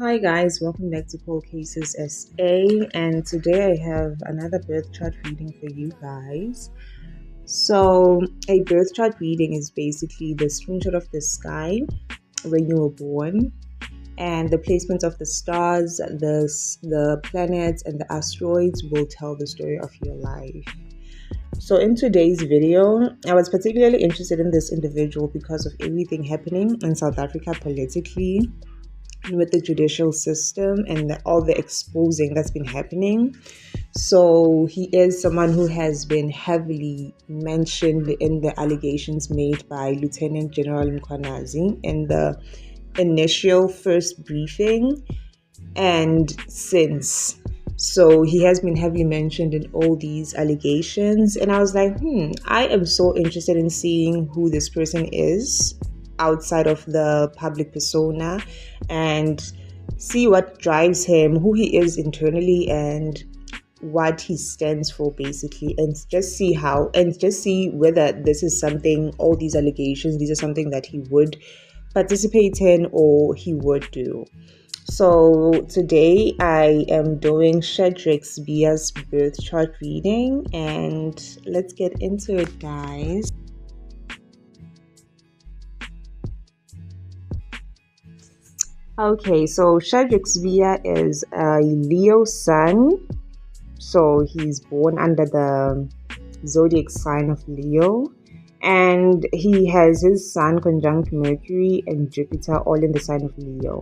Hi guys, welcome back to Cold Cases SA, and today I have another birth chart reading for you guys. So, a birth chart reading is basically the screenshot of the sky where you were born, and the placement of the stars, the planets, and the asteroids will tell the story of your life. So in today's video, I was particularly interested in this individual because of everything happening in South Africa politically, with the judicial system and all the exposing that's been happening. So he is someone who has been heavily mentioned in the allegations made by Lieutenant-General Mkhwanazi in the initial first briefing and since. So he has been heavily mentioned in all these allegations, and I was like, I am so interested in seeing who this person is outside of the public persona and see what drives him, who he is internally, and what he stands for basically, and just see whether this is something, all these allegations, these are something that he would participate in or he would do. So today I am doing Shadrack Sibiya's birth chart reading, and let's get into it, guys. Okay, so Shadrack Sibiya is a Leo sun. So he's born under the zodiac sign of Leo, and he has his sun conjunct Mercury and Jupiter all in the sign of Leo.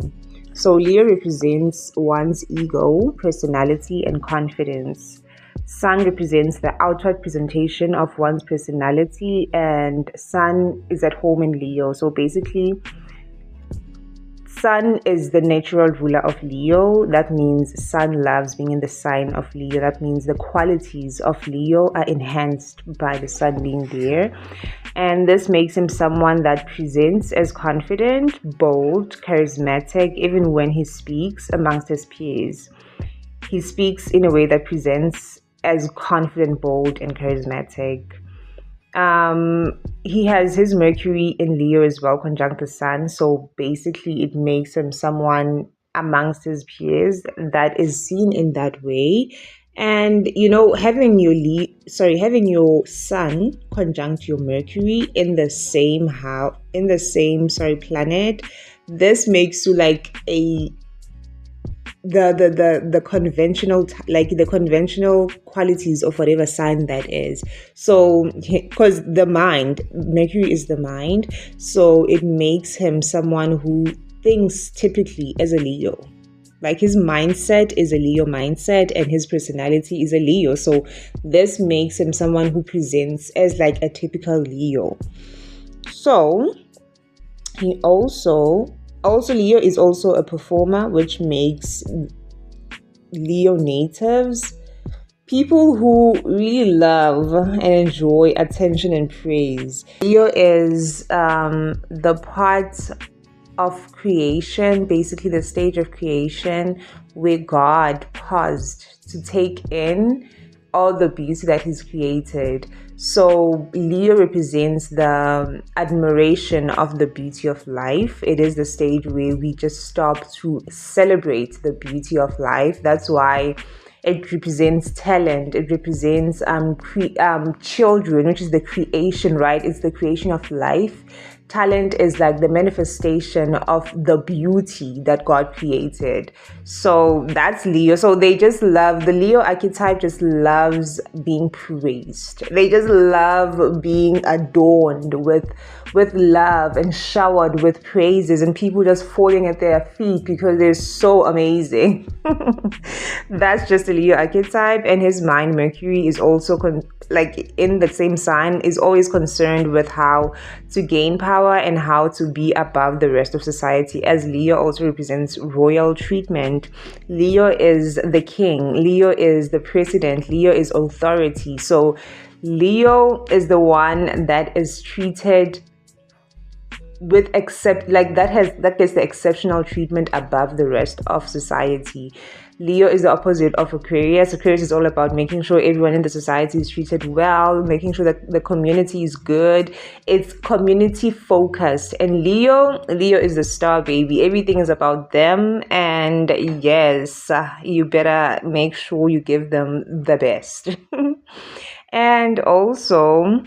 So Leo represents one's ego, personality, and confidence. Sun represents the outward presentation of one's personality, and Sun is at home in Leo. So basically, Sun is the natural ruler of Leo. That means Sun loves being in the sign of Leo. That means the qualities of Leo are enhanced by the Sun being there. And this makes him someone that presents as confident, bold, charismatic, even when he speaks amongst his peers. He speaks in a way that presents as confident, bold, and charismatic. He has his Mercury in Leo as well, conjunct the Sun. So basically, it makes him someone amongst his peers that is seen in that way. And having your Sun conjunct your Mercury in the same planet, this makes you like the conventional qualities of whatever sign that is. So because the mind, Mercury is the mind, so it makes him someone who thinks typically as a Leo. Like his mindset is a Leo mindset and his personality is a Leo. So this makes him someone who presents as like a typical Leo. So he also Leo is also a performer, which makes Leo natives people who really love and enjoy attention and praise. Leo is the part of creation, basically the stage of creation where God paused to take in all the beauty that he's created. So Leo represents the admiration of the beauty of life. It is the stage where we just stop to celebrate the beauty of life. That's why it represents talent. It represents children, which is the creation, right? It's the creation of life. Talent is like the manifestation of the beauty that God created. So that's Leo. So they just love, the Leo archetype just loves being praised. They just love being adorned with love and showered with praises, and people just falling at their feet because they're so amazing. That's just the Leo archetype. And his mind, Mercury, is also in the same sign, is always concerned with how to gain power and how to be above the rest of society, as Leo also represents royal treatment. Leo is the king, Leo is the president, Leo is authority. So Leo is the one that is treated with that gets the exceptional treatment above the rest of society. Leo is the opposite of Aquarius. Aquarius is all about making sure everyone in the society is treated well, making sure that the community is good. It's community focused. And Leo is the star baby. Everything is about them. And yes, you better make sure you give them the best. And also,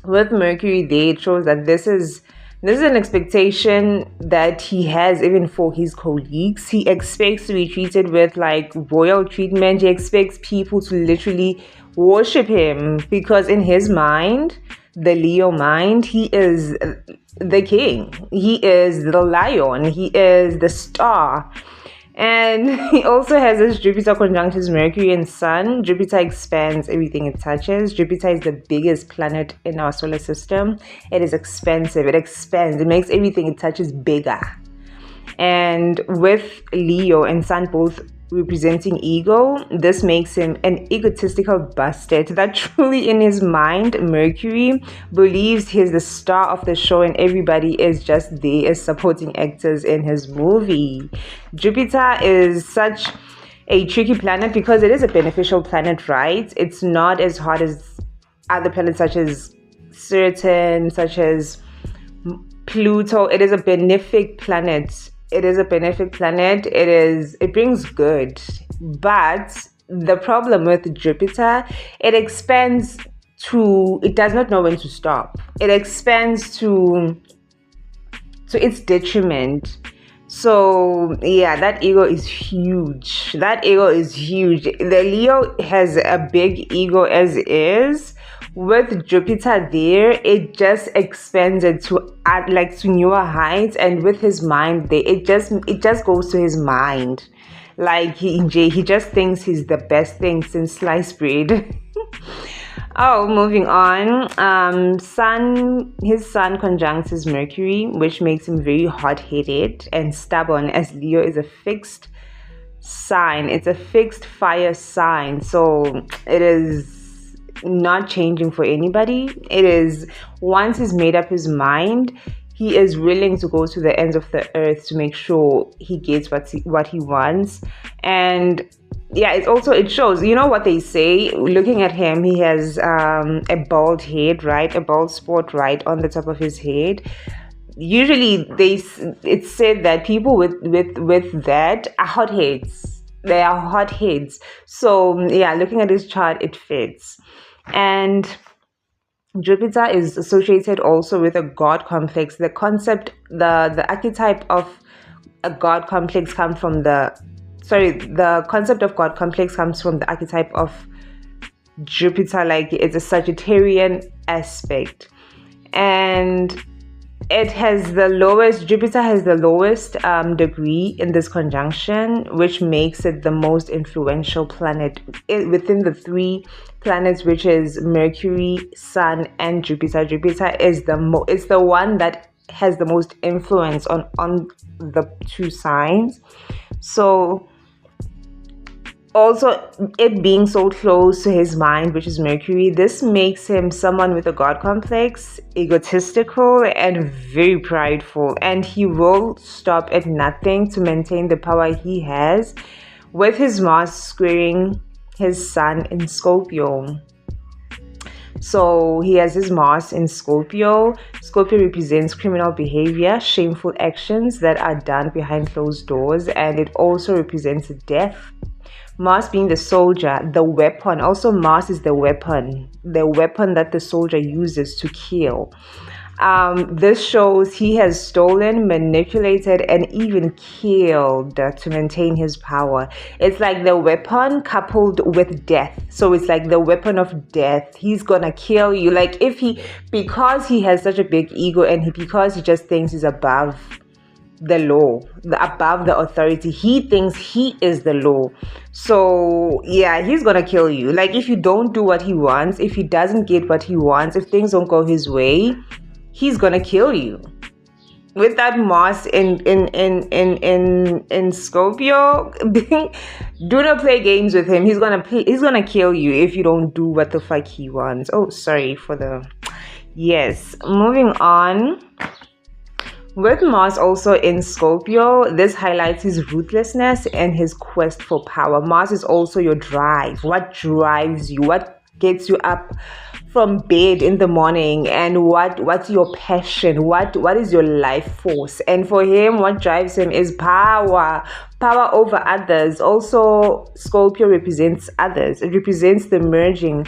with Mercury there, it shows that this is an expectation that he has even for his colleagues. He expects to be treated with like royal treatment. He expects people to literally worship him because in his mind, the Leo mind, he is the king. He is the lion. He is the star. And he also has this Jupiter conjunct his Mercury and Sun. Jupiter expands everything it touches. Jupiter is the biggest planet in our solar system. It is expansive. It expands. It makes everything it touches bigger. And with Leo and Sun both representing ego, this makes him an egotistical bastard that truly in his mind, Mercury believes he's the star of the show and everybody is just there as supporting actors in his movie. Jupiter is such a tricky planet because it is a beneficial planet, right? It's not as hard as other planets such as Saturn, such as Pluto. It is a benefic planet. It brings good. But the problem with Jupiter, it does not know when to stop. It expands to its detriment. So yeah, that ego is huge. The Leo has a big ego as is. With Jupiter there, it just expands it to add like to newer heights, and with his mind there, it just goes to his mind. Like he just thinks he's the best thing since sliced bread. Oh, moving on. His Sun conjuncts his Mercury, which makes him very hot-headed and stubborn, as Leo is a fixed sign. It's a fixed fire sign, so it is not changing for anybody. It is, once he's made up his mind, he is willing to go to the ends of the earth to make sure he gets what he wants. And yeah, it shows, you know what they say, looking at him, he has a bald head, right? A bald spot right on the top of his head. Usually it's said that people with that are hotheads. They are hotheads. So yeah, looking at his chart, it fits. And Jupiter is associated also with a God complex. The archetype of a God complex comes from the concept of God complex comes from the archetype of Jupiter, like it's a Sagittarian aspect. And Jupiter has the lowest degree in this conjunction, which makes it the most influential planet within the three planets, which is Mercury, Sun, and Jupiter. Jupiter is it's the one that has the most influence on the two signs. So also, it being so close to his mind, which is Mercury, this makes him someone with a God complex, egotistical, and very prideful. And he will stop at nothing to maintain the power he has, with his Mars squaring his Sun in Scorpio. So he has his Mars in Scorpio. Scorpio represents criminal behavior, shameful actions that are done behind closed doors, and it also represents death. Mars being the soldier, the weapon. Also, Mars is the weapon that the soldier uses to kill. This shows he has stolen, manipulated, and even killed to maintain his power. It's like the weapon coupled with death. So it's like the weapon of death. He's gonna kill you. Like because he has such a big ego, and because he just thinks he's above the law, above the authority, he thinks he is the law. So yeah, he's gonna kill you. Like if you don't do what he wants, if he doesn't get what he wants, if things don't go his way, he's gonna kill you. With that Mars in Scorpio, do not play games with him. He's gonna kill you if you don't do what the fuck he wants. Oh, sorry for the yes. Moving on. With Mars also in Scorpio, this highlights his ruthlessness and his quest for power. Mars is also your drive. What drives you? What gets you up from bed in the morning? And what's your passion? What is your life force? And for him, what drives him is power. Power over others. Also, Scorpio represents others. It represents the merging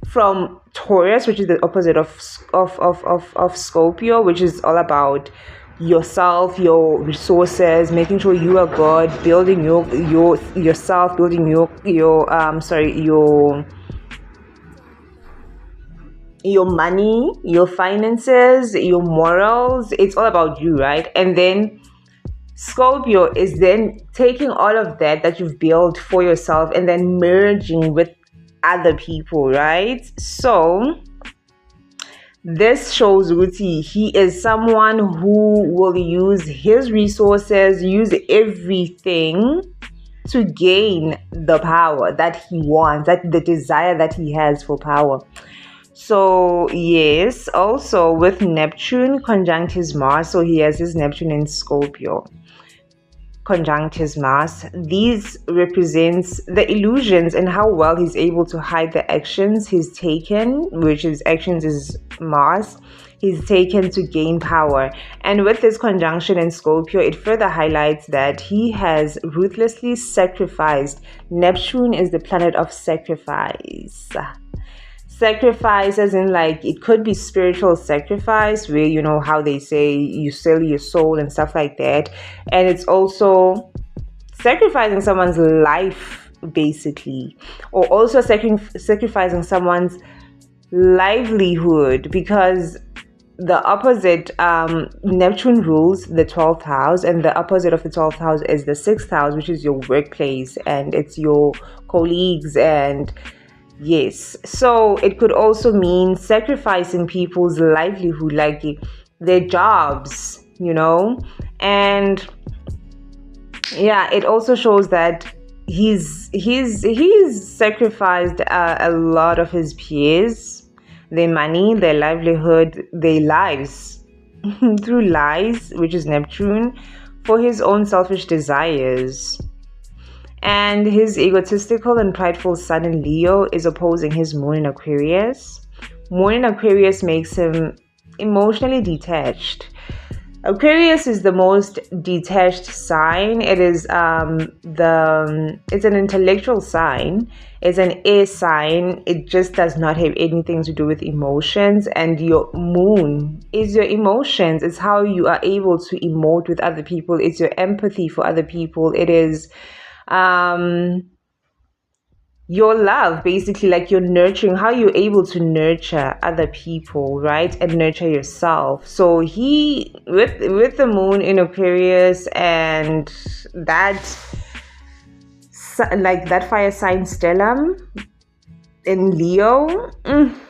from Taurus, which is the opposite of Scorpio, which is all about yourself, your resources, making sure you are good, building yourself, building your money, your finances, your morals. It's all about you, right? And then Scorpio is then taking all of that you've built for yourself and then merging with other people, right? So this shows Ruti, he is someone who will use his resources, use everything to gain the power that he wants, that the desire that he has for power. So yes, also with Neptune conjunct his Mars, so he has his Neptune in Scorpio conjunct his Mars. These represents the illusions and how well he's able to hide the actions he's taken, which his actions is Mars. He's taken to gain power. And with this conjunction in Scorpio, it further highlights that he has ruthlessly sacrificed. Neptune is the planet of sacrifice. Sacrifice as in, like, it could be spiritual sacrifice, where, you know how they say you sell your soul and stuff like that. And it's also sacrificing someone's life, basically, or also sacrificing someone's livelihood, because the opposite, Neptune rules the 12th house, and the opposite of the 12th house is the 6th house, which is your workplace, and it's your colleagues. And yes, so it could also mean sacrificing people's livelihood, like their jobs, and yeah, it also shows that he's sacrificed a lot of his peers, their money, their livelihood, their lives through lies, which is Neptune, for his own selfish desires. And his egotistical and prideful sun in Leo is opposing his moon in Aquarius. Moon in Aquarius makes him emotionally detached. Aquarius is the most detached sign. It is it's an intellectual sign. It's an air sign. It just does not have anything to do with emotions. And your moon is your emotions. It's how you are able to emote with other people. It's your empathy for other people. It is your love, basically, like your nurturing, how you're able to nurture other people, right, and nurture yourself. So he, with the moon in Aquarius and that fire sign stellium in Leo,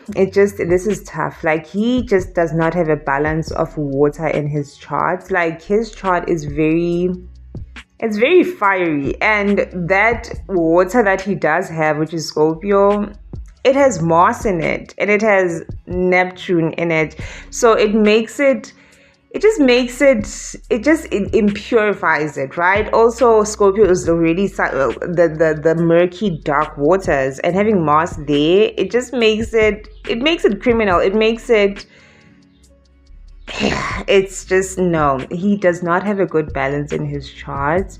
this is tough. Like, he just does not have a balance of water in his chart. Like, his chart is it's very fiery, and that water that he does have, which is Scorpio, it has Mars in it, and it has Neptune in it. So it impurifies it, right? Also, Scorpio is already the murky, dark waters, and having Mars there, it just makes it criminal. It makes it, it's just, no, he does not have a good balance in his charts.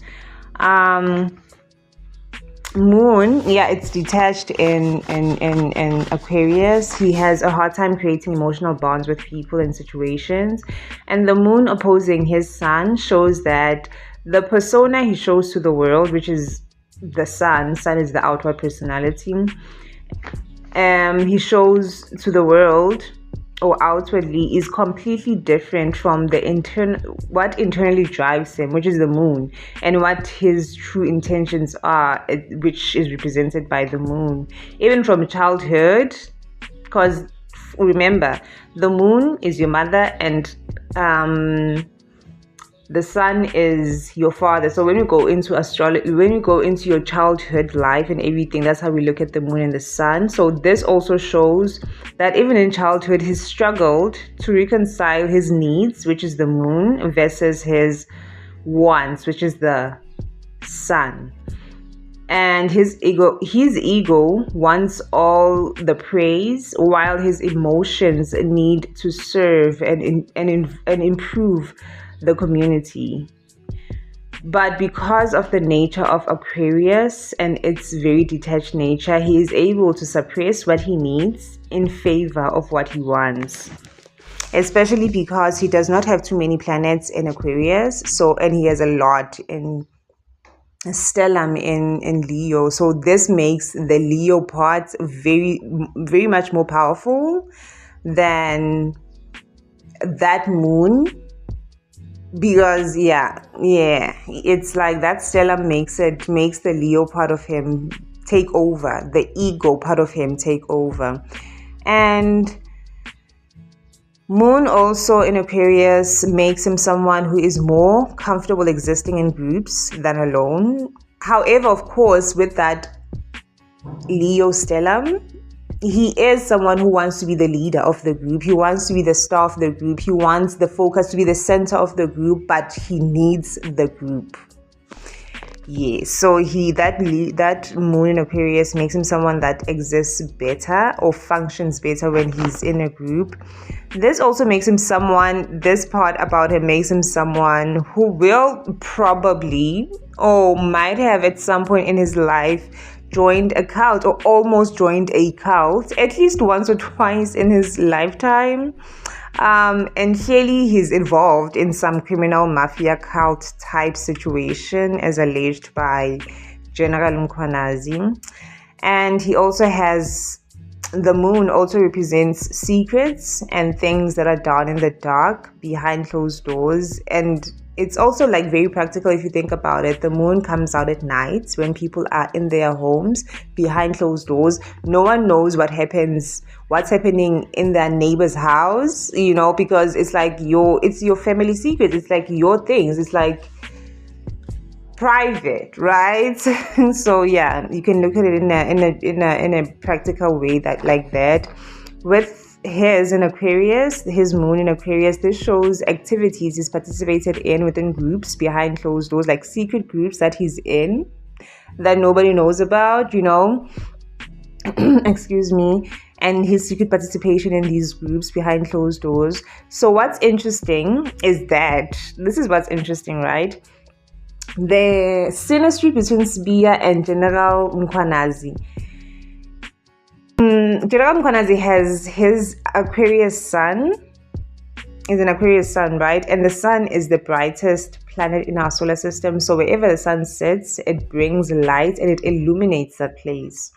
Moon, yeah, it's detached in Aquarius. He has a hard time creating emotional bonds with people and situations. And the moon opposing his sun shows that the persona he shows to the world, which is the sun is the outward personality, he shows to the world or outwardly is completely different from the what internally drives him, which is the moon, and what his true intentions are, which is represented by the moon, even from childhood. Because remember, the moon is your mother, and the sun is your father. So when we go into astrology, when we go into your childhood life and everything, that's how we look at the moon and the sun. So this also shows that even in childhood, he struggled to reconcile his needs, which is the moon, versus his wants, which is the sun. And his ego wants all the praise, while his emotions need to serve and improve the community. But because of the nature of Aquarius and its very detached nature, he is able to suppress what he needs in favor of what he wants. Especially because he does not have too many planets in Aquarius, and he has a lot in stellum in Leo. So this makes the Leo part very, very much more powerful than that moon, because it's like that stellum makes the Leo part of him take over, the ego part of him take over. And moon also in Aquarius makes him someone who is more comfortable existing in groups than alone. However, of course, with that Leo stellum, he is someone who wants to be the leader of the group. He wants to be the star of the group. He wants the focus to be the center of the group, but he needs the group. Yeah, so that moon in Aquarius makes him someone that exists better or functions better when he's in a group. This also makes him this part about him makes him someone who will probably or might have at some point in his life joined a cult or almost joined a cult at least once or twice in his lifetime. And clearly he's involved in some criminal mafia cult type situation as alleged by General Mkhwanazi. And he also has, the moon also represents secrets and things that are done in the dark behind closed doors. And it's also like very practical if you think about it. The moon comes out at night when people are in their homes behind closed doors. No one knows what's happening in their neighbor's house, because it's like it's your family secret. It's like your things. It's like private, right? So yeah, you can look at it in a practical way that. With his moon in Aquarius, this shows activities he's participated in within groups behind closed doors, like secret groups that he's in that nobody knows about, excuse me, and his secret participation in these groups behind closed doors. So what's interesting is that, this is what's interesting, right? The synastry between Sibiya and General Mkhwanazi. General Mkhwanazi has his Aquarius sun, is an Aquarius sun, right? And the sun is the brightest planet in our solar system. So wherever the sun sits, it brings light and it illuminates that place.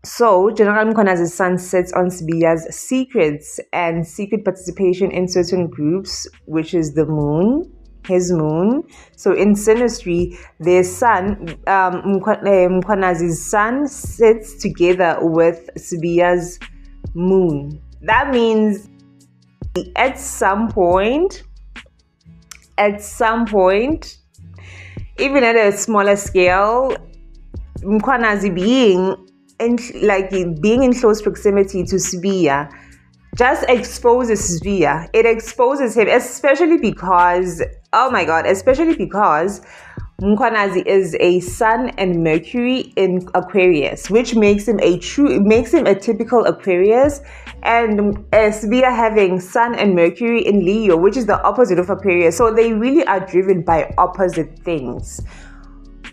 So General Mkhwanazi's sun sits on Sibiya's secrets and secret participation in certain groups, which is the moon, his moon. So in synastry, their sun, Mkhwanazi's sun sits together with Sibiya's moon. That means at some point, even at a smaller scale, Mkhwanazi being in close proximity to Sibiya just exposes Sibiya. It exposes him, especially because Mkhwanazi is a Sun and Mercury in Aquarius, which makes him a typical Aquarius, and Sibiya having Sun and Mercury in Leo, which is the opposite of Aquarius. So they really are driven by opposite things.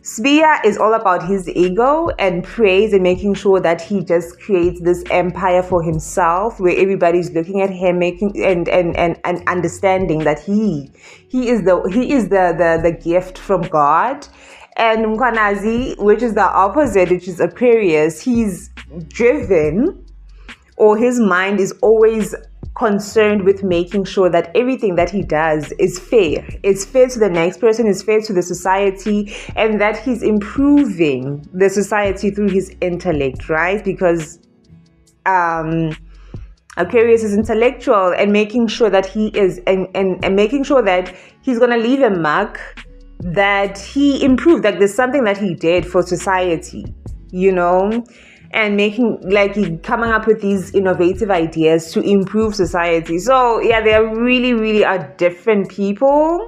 Sibiya is all about his ego and praise and making sure that he just creates this empire for himself, where everybody's looking at him, making and understanding that he is the gift from God. And Mkhwanazi, which is the opposite, which is Aquarius, he's driven, or his mind is always concerned with making sure that everything that he does is fair. It's fair to the next person, it's fair to the society, and that he's improving the society through his intellect, right? Because Aquarius is intellectual and making sure that he is and making sure that he's gonna leave a mark, that he improved, like there's something that he did for society, and making like he coming up with these innovative ideas to improve society. So yeah, they are really, really are different people.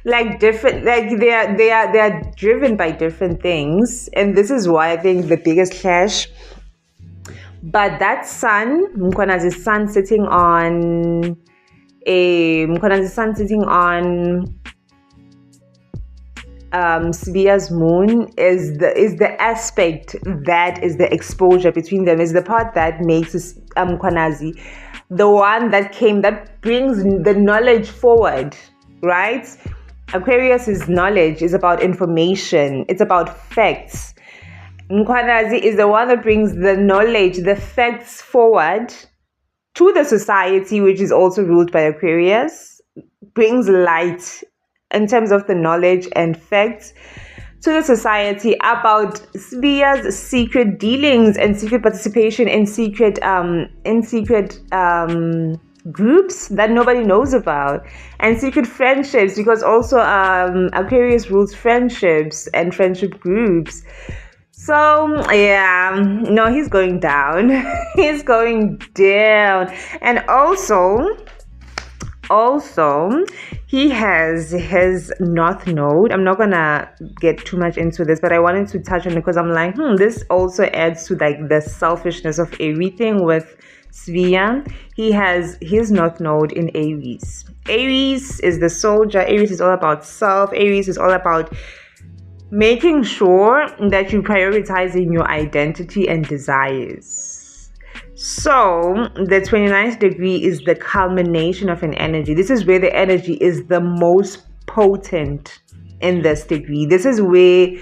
Like different, like they are driven by different things, and this is why I think the biggest clash. But that sun, Mkhonazi's sun sitting on Sibiya's moon is the aspect that is the exposure between them, is the part that makes Mkhonazi the one that brings the knowledge forward, right? Aquarius's knowledge is about information, it's about facts. Mkhonazi is the one that brings the knowledge, the facts forward to the society, which is also ruled by Aquarius, brings light in terms of the knowledge and facts to the society about Sibiya's secret dealings and secret participation in secret groups that nobody knows about, and secret friendships, because also Aquarius rules friendships and friendship groups. So yeah, no, he's going down. He's going down. And also he has his north node. I'm not gonna get too much into this, but I wanted to touch on it because I'm like, this also adds to like the selfishness of everything with Sibiya. He has his north node in Aries. Aries is the soldier. Aries is all about self. Aries is all about making sure that you're prioritizing your identity and desires. So the 29th degree is the culmination of an energy. This is where the energy is the most potent in this degree. This is where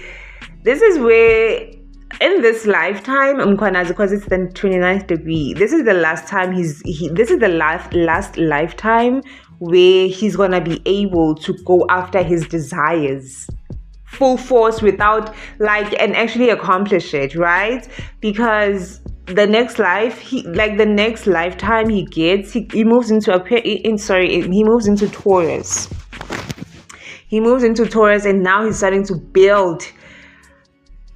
in this lifetime, Mkhonazi, because it's the 29th degree, this is the last time this is the last lifetime where he's gonna be able to go after his desires full force without and actually accomplish it, right? Because the next lifetime he gets, he moves into Taurus. He moves into Taurus, and now he's starting to build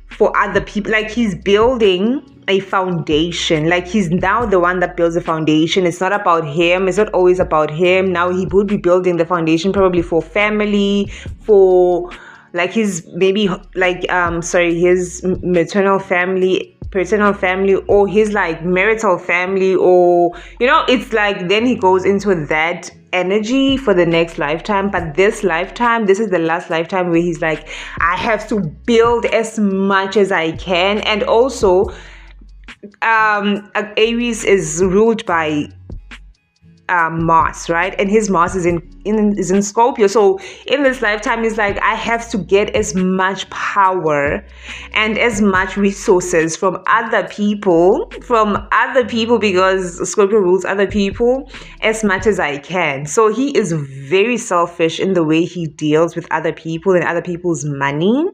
for other people. Like he's building a foundation. Like he's now the one that builds the foundation. It's not about him. It's not always about him. Now he would be building the foundation probably for family, for his maybe his maternal family, paternal family, or his marital family, or it's then he goes into that energy for the next lifetime. But this is the last lifetime where he's I have to build as much as I can. And also Aries is ruled by Mars, right? And his Mars is in Scorpio. So in this lifetime, he's I have to get as much power and as much resources from other people, because Scorpio rules other people, as much as I can. So he is very selfish in the way he deals with other people and other people's money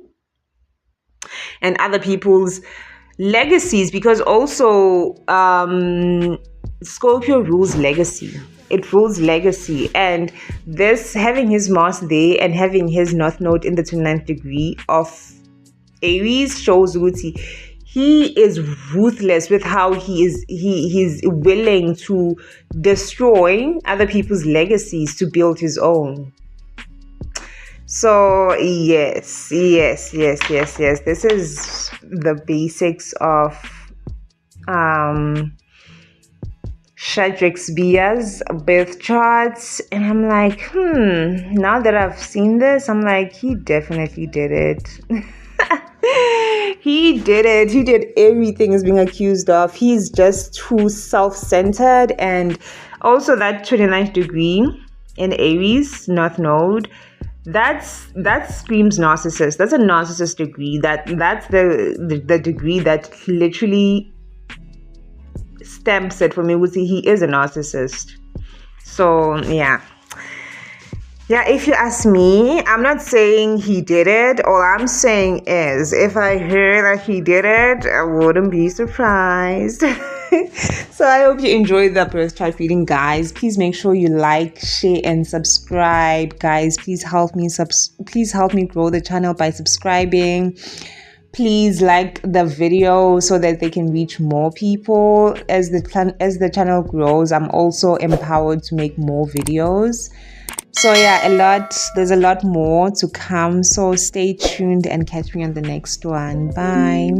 and other people's legacies, because also Scorpio rules legacy. It rules legacy. And this, having his Mars there and having his North Node in the 29th degree of Aries, shows Ruti. He is ruthless with how he's willing to destroy other people's legacies to build his own. So yes. This is the basics of Shadrack Sibiya's birth charts, and I'm now that I've seen this, I'm he definitely did it. He did it. He did everything he's being accused of. He's just too self-centered. And also that 29th degree in Aries, North Node, that screams narcissist. That's a narcissist degree. That's the degree that literally stamps it for me. He is a narcissist. So yeah, if you ask me, I'm not saying he did it. All I'm saying is, if I hear that he did it, I wouldn't be surprised. So I hope you enjoyed the birth chart reading, guys. Please make sure you like, share, and subscribe, guys. Please help me grow the channel by subscribing. Please like the video so that they can reach more people. As the channel grows, I'm also empowered to make more videos. So yeah, there's a lot more to come. So stay tuned and catch me on the next one. Bye.